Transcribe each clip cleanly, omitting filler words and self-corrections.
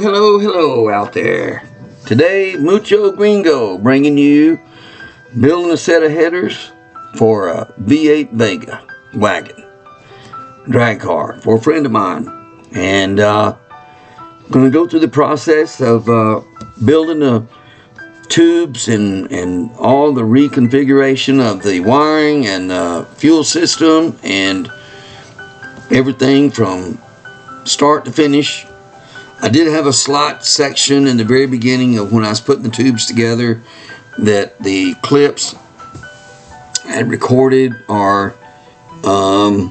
Hello out there. Today, Mucho Gringo bringing you building a set of headers for a V8 Vega wagon drag car for a friend of mine. And I'm going to go through the process of building the tubes and all the reconfiguration of the wiring and the fuel system and everything from start to finish. I did have a slot section in the very beginning of when I was putting the tubes together that the clips I had recorded are, I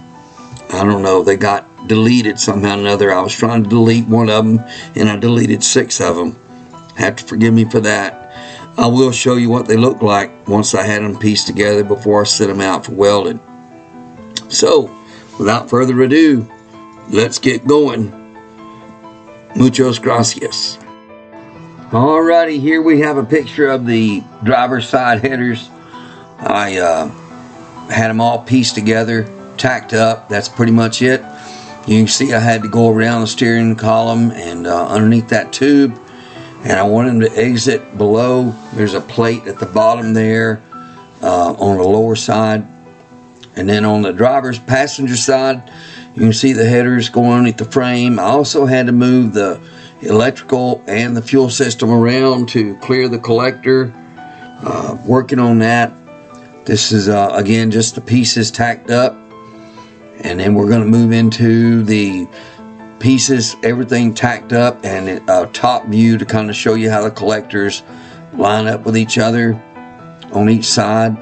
don't know, they got deleted somehow or another. I was trying to delete one of them and I deleted 6 of them. Have to forgive me for that. I will show you what they look like once I had them pieced together before I set them out for welding. So, without further ado, let's get going. Muchos gracias. Alrighty, here we have a picture of the driver's side headers. I had them all pieced together, tacked up. That's pretty much it. You can see I had to go around the steering column and underneath that tube, and I want them to exit below. There's a plate at the bottom there on the lower side, and then on the driver's passenger side you can see the headers going underneath the frame. I also had to move the electrical and the fuel system around to clear the collector. Working on that. This is again just the pieces tacked up, and then we're going to move into the pieces, everything tacked up, and a top view to kind of show you how the collectors line up with each other on each side.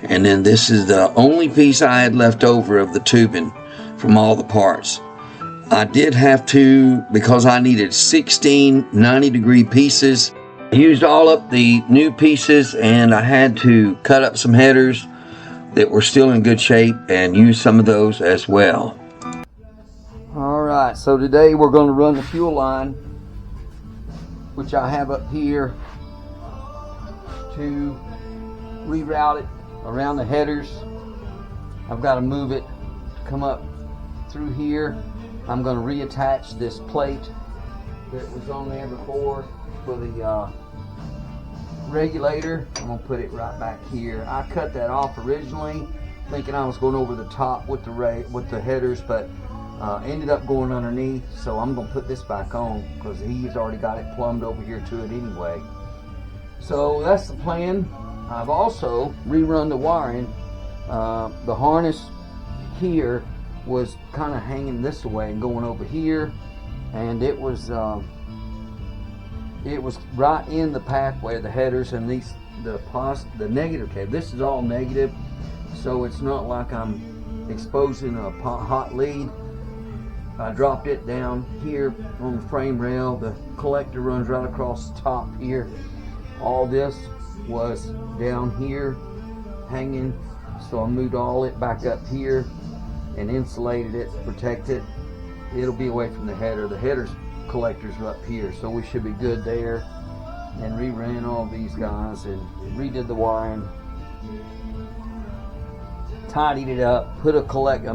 And then this is the only piece I had left over of the tubing from all the parts. I did have to, because I needed 16 90-degree pieces. I used all up the new pieces, and I had to cut up some headers that were still in good shape and use some of those as well. Alright, so today we're going to run the fuel line, which I have up here, to reroute it around the headers. I've got to move it to come up through here. I'm going to reattach this plate that was on there before for the regulator. I'm going to put it right back here. I cut that off originally thinking I was going over the top with the headers, but ended up going underneath, so I'm going to put this back on because he's already got it plumbed over here to it anyway. So that's the plan. I've also rerun the wiring. The harness here was kind of hanging this way and going over here, and it was right in the pathway of the headers and the negative cable. This is all negative, so it's not like I'm exposing a hot lead. I dropped it down here on the frame rail. The collector runs right across the top here. All this was down here hanging, so I moved all it back up here and insulated it, protect it. It'll be away from the header. The header's collectors are up here, so we should be good there. And reran all these guys and redid the wiring, tidied it up, put a cover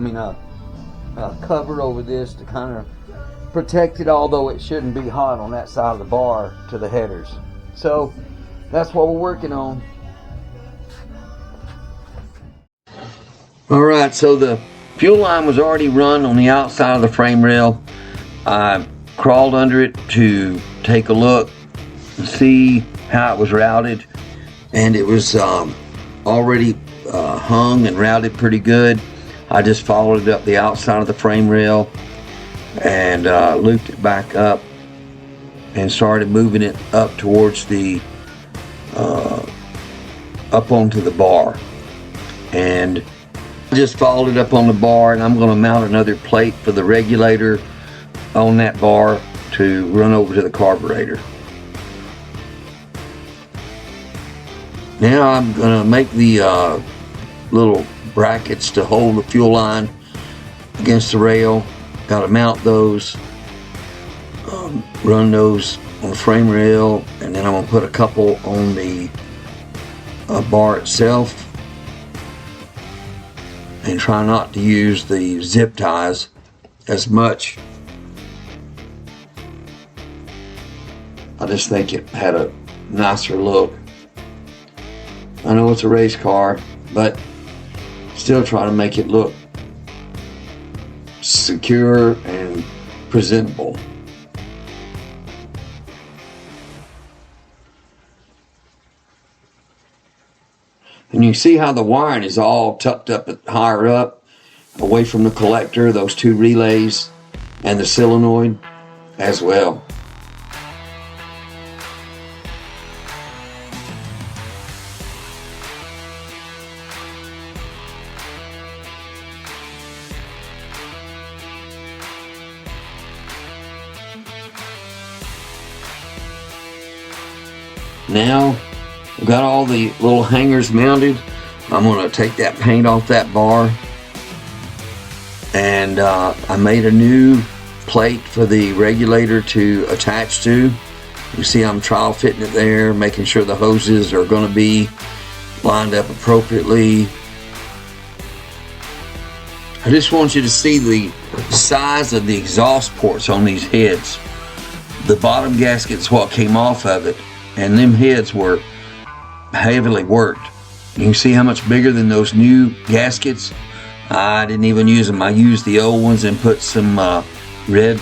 over this to kind of protect it, although it shouldn't be hot on that side of the bar to the headers. So that's what we're working on. Alright, so the fuel line was already run on the outside of the frame rail. I crawled under it to take a look and see how it was routed, and it was already hung and routed pretty good. I just followed it up the outside of the frame rail and looped it back up and started moving it up towards the up onto the bar, and just followed it up on the bar, and I'm going to mount another plate for the regulator on that bar to run over to the carburetor. Now I'm going to make the little brackets to hold the fuel line against the rail. Got to mount those, run those on the frame rail, and then I'm going to put a couple on the bar itself, and try not to use the zip ties as much I just think it had a nicer look. I know it's a race car, but still trying to make it look secure and presentable. And you see how the wiring is all tucked up higher up, away from the collector, those two relays, and the solenoid as well. Now we've got all the little hangers mounted. I'm going to take that paint off that bar, and I made a new plate for the regulator to attach to. You see I'm trial fitting it there, making sure the hoses are going to be lined up appropriately. I just want you to see the size of the exhaust ports on these heads. The bottom gasket's what came off of it, and them heads were heavily worked. You can see how much bigger than those new gaskets. I didn't even use them. I used the old ones and put some red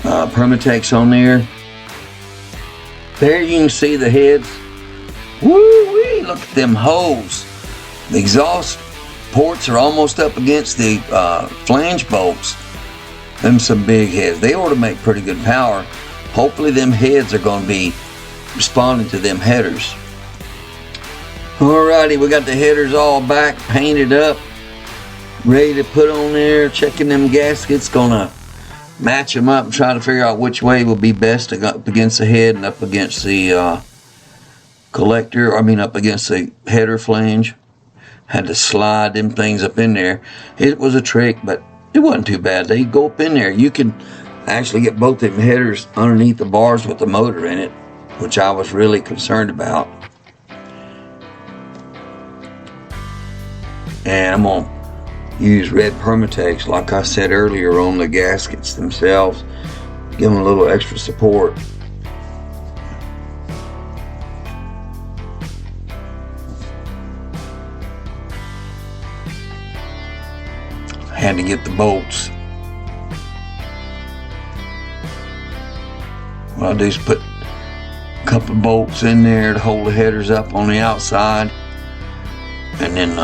Permatex on there. There you can see the heads. Woo-wee, look at them holes. The exhaust ports are almost up against the flange bolts. Them some big heads. They ought to make pretty good power. Hopefully them heads are going to be responding to them headers. Alrighty, we got the headers all back, painted up, ready to put on there. Checking them gaskets, gonna match them up and try to figure out which way will be best to go up against the head and up against the collector. I mean, up against the header flange. Had to slide them things up in there. It was a trick, but it wasn't too bad. They go up in there. You can actually get both them headers underneath the bars with the motor in it, which I was really concerned about. And I'm going to use red Permatex, like I said earlier, on the gaskets themselves. Give them a little extra support. Had to get the bolts. What I'll do is put a couple of bolts in there to hold the headers up on the outside, and then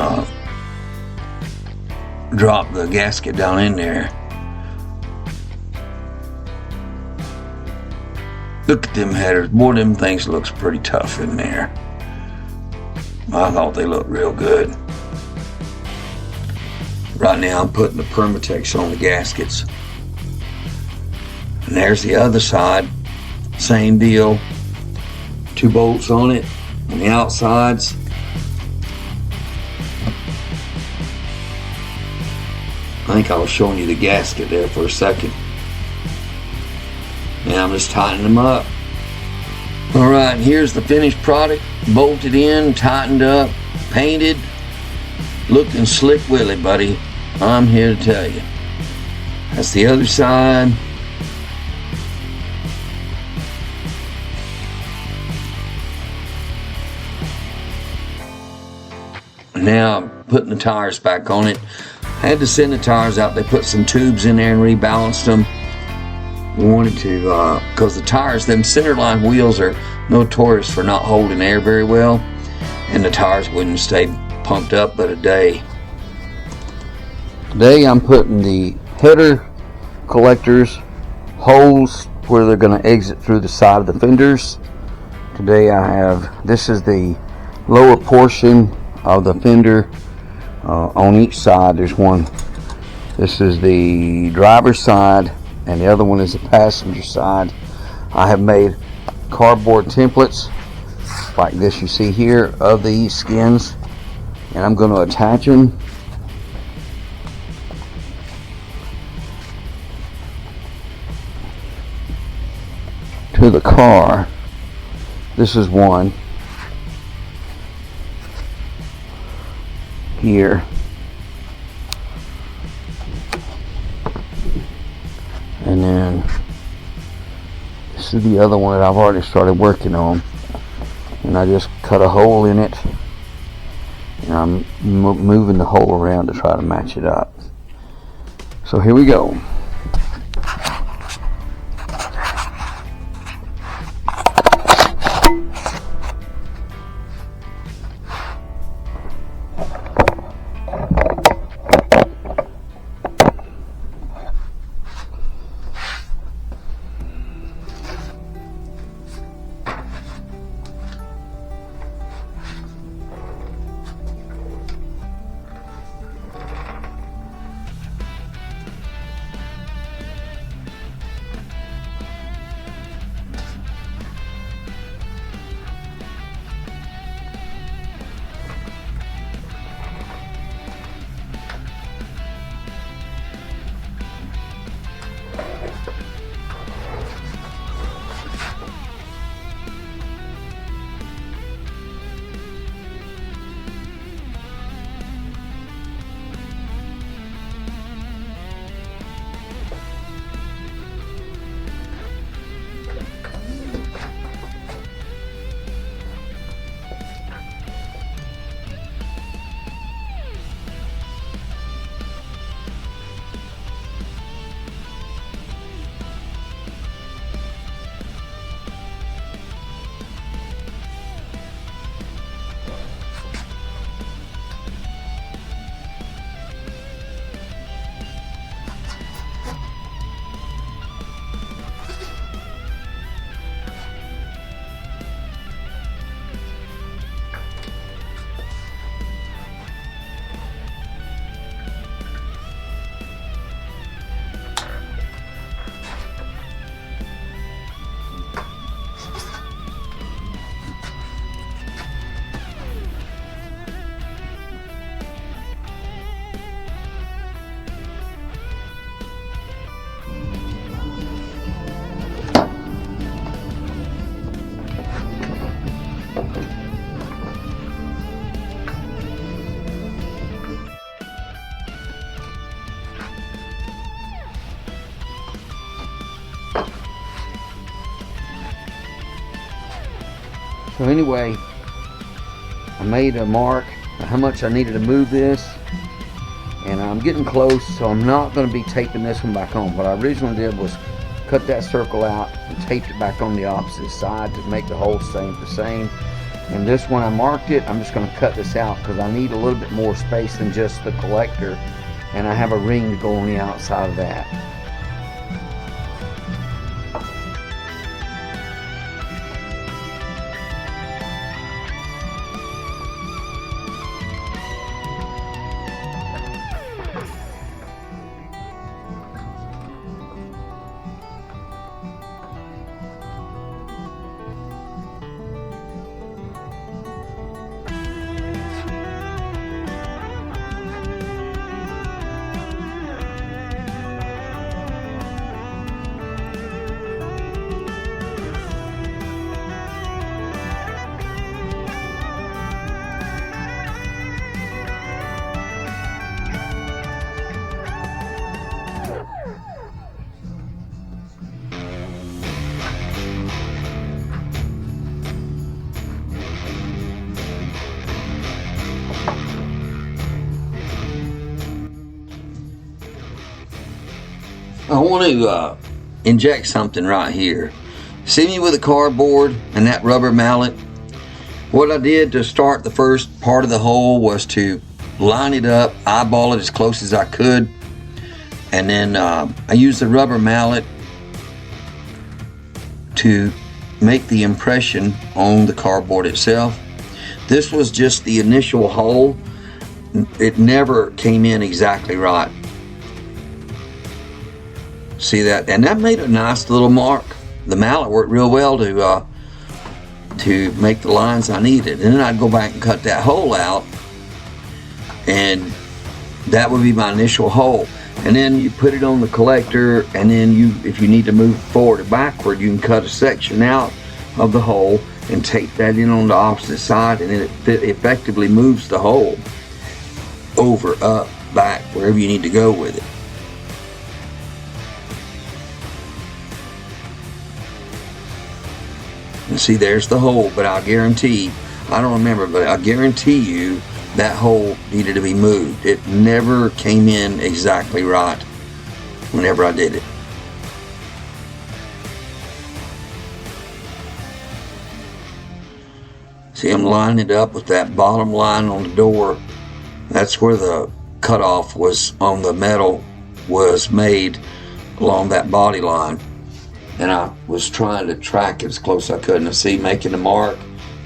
drop the gasket down in there. Look at them headers. Boy, them things looks pretty tough in there. I thought they looked real good. Right now I'm putting the Permatex on the gaskets. And there's the other side. Same deal. 2 bolts on it on the outsides. I think I was showing you the gasket there for a second. Now I'm just tightening them up. Alright, here's the finished product. Bolted in, tightened up, painted. Looking slick willy, buddy. I'm here to tell you. That's the other side. Now I'm putting the tires back on it. I had to send the tires out. They put some tubes in there and rebalanced them. Wanted to, because the tires, them centerline wheels are notorious for not holding air very well, and the tires wouldn't stay pumped up but a day. Today I'm putting the header collectors holes where they're going to exit through the side of the fenders. Today I have, this is the lower portion of the fender. On each side there's one. This is the driver's side and the other one is the passenger side. I have made cardboard templates like this you see here of these skins, and I'm going to attach them to the car. This is one here, and then This is the other one that I've already started working on, and I just cut a hole in it, and I'm moving the hole around to try to match it up. So here we go. So anyway, I made a mark of how much I needed to move this, and I'm getting close, so I'm not going to be taping this one back on. What I originally did was cut that circle out and taped it back on the opposite side to make the hole the same. And this one, I marked it. I'm just going to cut this out because I need a little bit more space than just the collector, and I have a ring to go on the outside of that. I want to inject something right here. See me with a cardboard and that rubber mallet? What I did to start the first part of the hole was to line it up, eyeball it as close as I could, and then I used the rubber mallet to make the impression on the cardboard itself. This was just the initial hole. It never came in exactly right. See that? And that made a nice little mark. The mallet worked real well to make the lines I needed. And then I'd go back and cut that hole out, and that would be my initial hole. And then you put it on the collector, and then if you need to move forward or backward, you can cut a section out of the hole and tape that in on the opposite side, and then it effectively moves the hole over, up, back, wherever you need to go with it. And see, there's the hole, but I guarantee, I don't remember, but I guarantee you that hole needed to be moved. It never came in exactly right whenever I did it. See, I'm lining it up with that bottom line on the door. That's where the cutoff was on the metal was made along that body line. And I was trying to track it as close as I could. And I see, making the mark,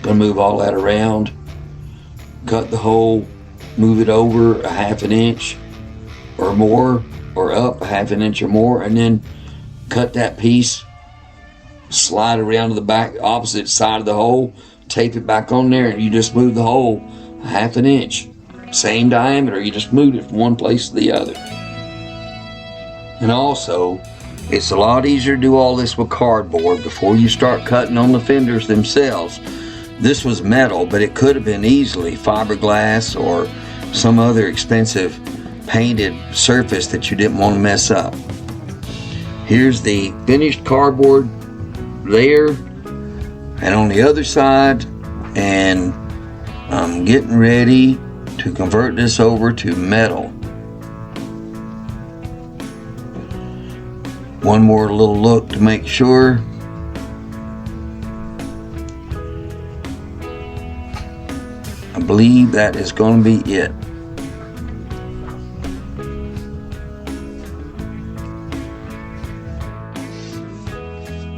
gonna move all that around, cut the hole, move it over a half an inch or more, or up a half an inch or more, and then cut that piece, slide around to the back opposite side of the hole, tape it back on there, and you just move the hole a half an inch. Same diameter, you just moved it from one place to the other. And also, it's a lot easier to do all this with cardboard before you start cutting on the fenders themselves. This was metal, but it could have been easily fiberglass or some other expensive painted surface that you didn't want to mess up. Here's the finished cardboard there and on the other side, and I'm getting ready to convert this over to metal. One more little look to make sure. I believe that is going to be it.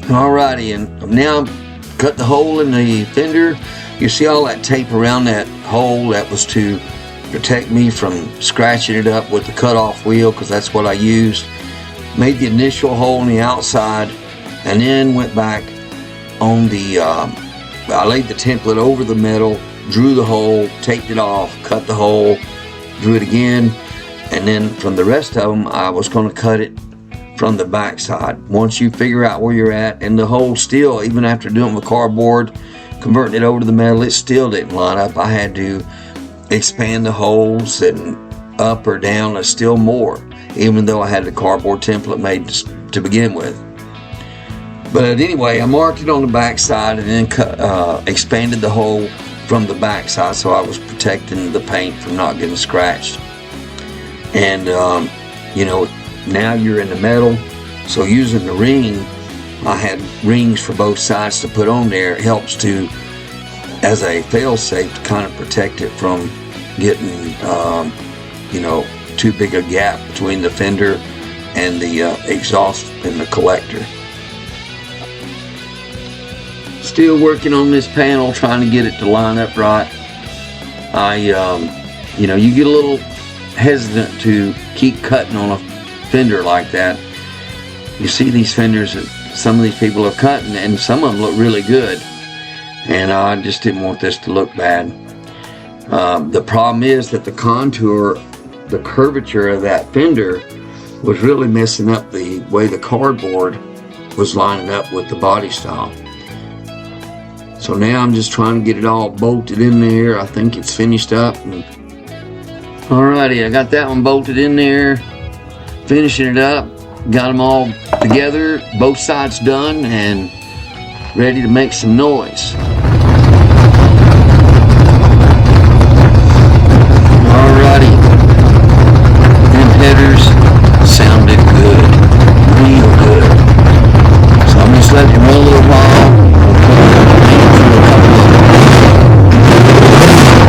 Alrighty, and now cut the hole in the fender. You see all that tape around that hole? That was to protect me from scratching it up with the cutoff wheel, because that's what I used. Made the initial hole on the outside, and then went back on the, I laid the template over the metal, drew the hole, taped it off, cut the hole, drew it again, and then from the rest of them, I was going to cut it from the back side. Once you figure out where you're at, and the hole still, even after doing it with cardboard, converting it over to the metal, it still didn't line up. I had to expand the holes and up or down or still more, even though I had the cardboard template made to begin with. But anyway, I marked it on the back side and then expanded the hole from the back side, so I was protecting the paint from not getting scratched. And you know, now you're in the metal, so using the ring, I had rings for both sides to put on there. It helps to, as a fail-safe, to kind of protect it from getting you know, too big a gap between the fender and the exhaust and the collector. Still working on this panel, trying to get it to line up right. You know, you get a little hesitant to keep cutting on a fender like that. You see these fenders that some of these people are cutting, and some of them look really good, and I just didn't want this to look bad. The problem is that the contour, the curvature of that fender was really messing up the way the cardboard was lining up with the body style. So now I'm just trying to get it all bolted in there. I think it's finished up. Alrighty, I got that one bolted in there, finishing it up, got them all together, both sides done, and ready to make some noise. Alrighty, them headers sounded good, real good. So I'm just letting it run a little while.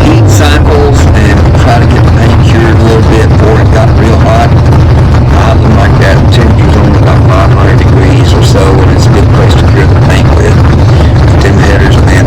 Heat cycles and try to get the paint cured a little bit before it got real hot. Something like that. The temperature's only about 500 degrees or so, and it's a good place to cure the paint with. Them headers, man,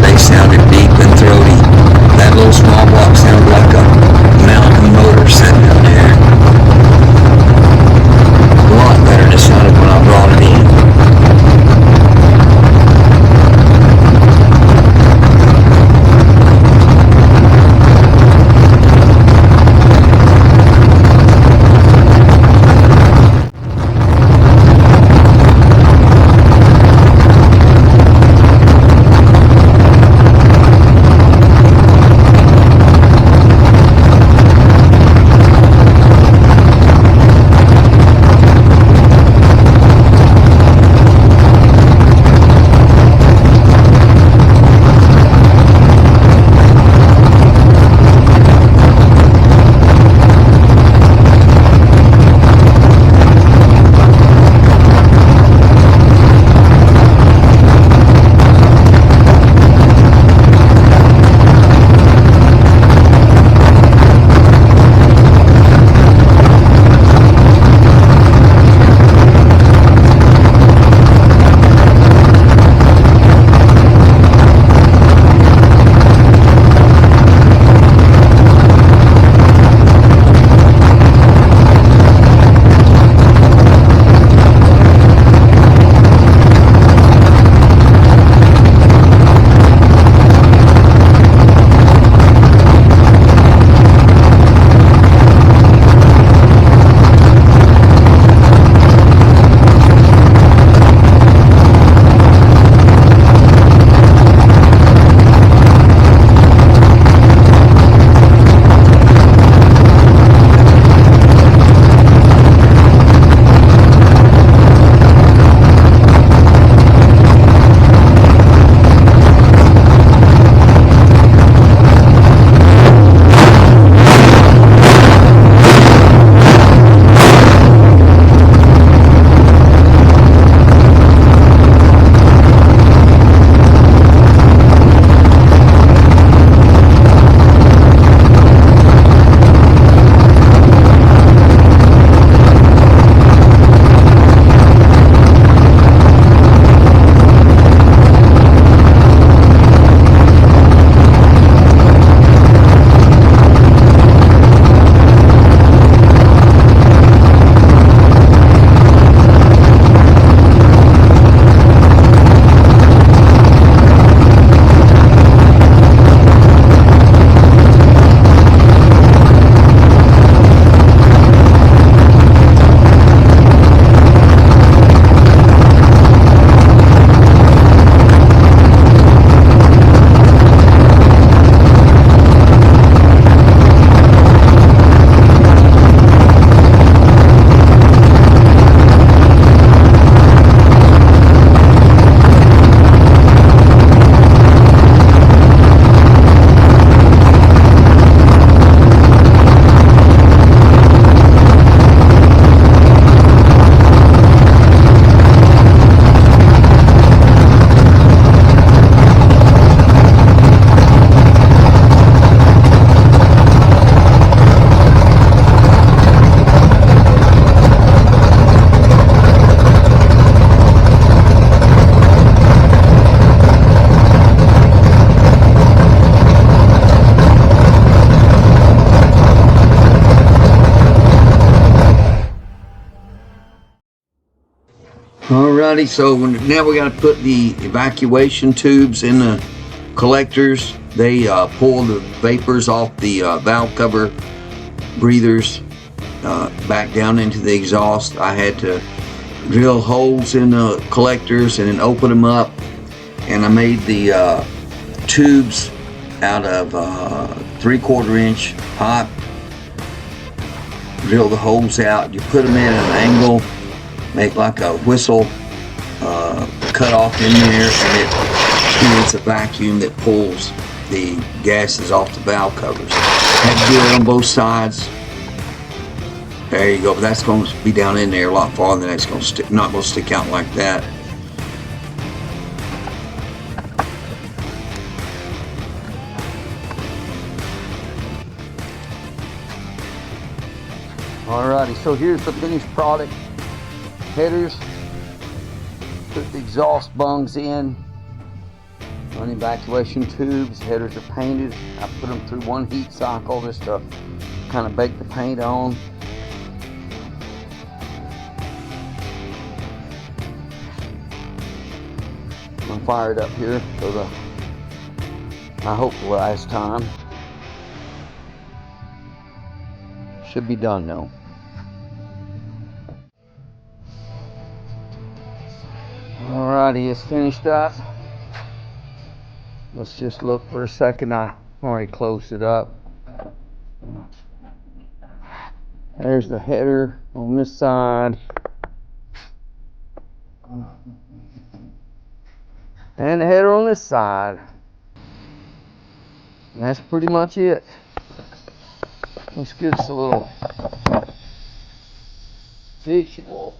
Alrighty, so now we got to put the evacuation tubes in the collectors. They pull the vapors off the valve cover breathers back down into the exhaust. I had to drill holes in the collectors and then open them up, and I made the tubes out of 3/4 inch pipe. Drill the holes out, you put them in at an angle, make like a whistle cut off in there, and it creates a vacuum that pulls the gases off the valve covers. Had to do it on both sides. There you go, but that's going to be down in there a lot farther than that's going to stick, not going to stick out like that. Alrighty, so here's the finished product. Headers, put the exhaust bungs in, run evacuation tubes, headers are painted. I put them through one heat cycle just to kind of bake the paint on. I'm gonna fire it up here for the, I hope the last time. Should be done now. Alrighty, it's finished up. Let's just look for a second. I already closed it up. There's the header on this side. And the header on this side. And that's pretty much it. Let's give us a little visual.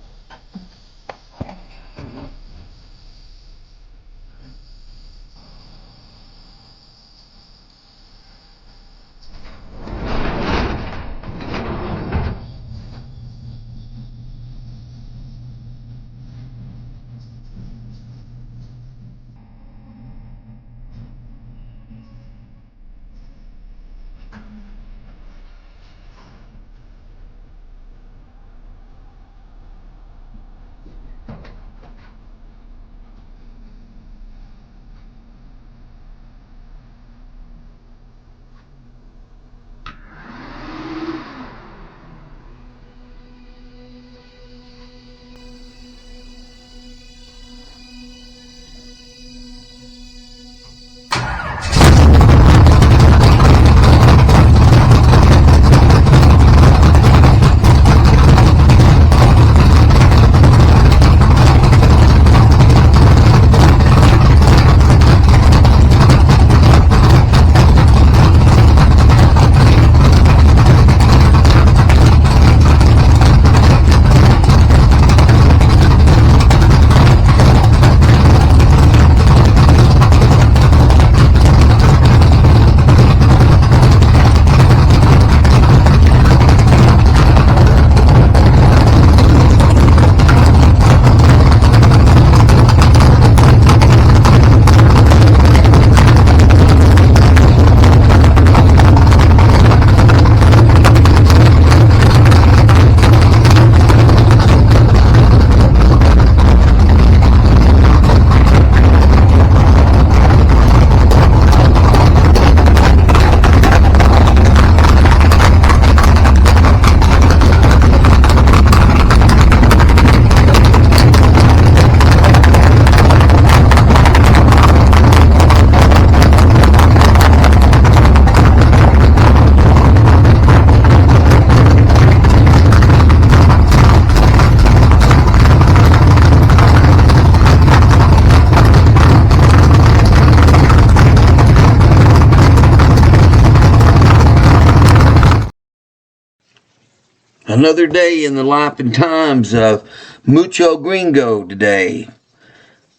Another day in the life and times of Mucho Gringo today.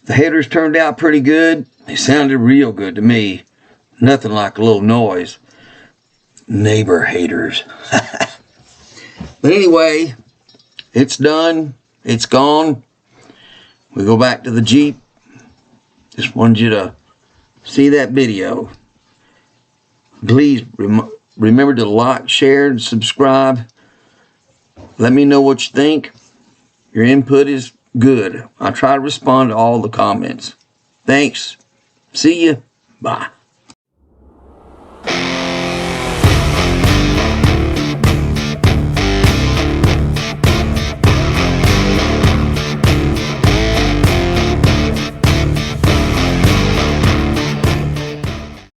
The headers turned out pretty good. They sounded real good to me. Nothing like a little noise. Neighbor haters. But anyway, it's done. It's gone. We go back to the Jeep. Just wanted you to see that video. Please remember to like, share, and subscribe. Let me know what you think. Your input is good. I try to respond to all the comments. Thanks. See ya. Bye.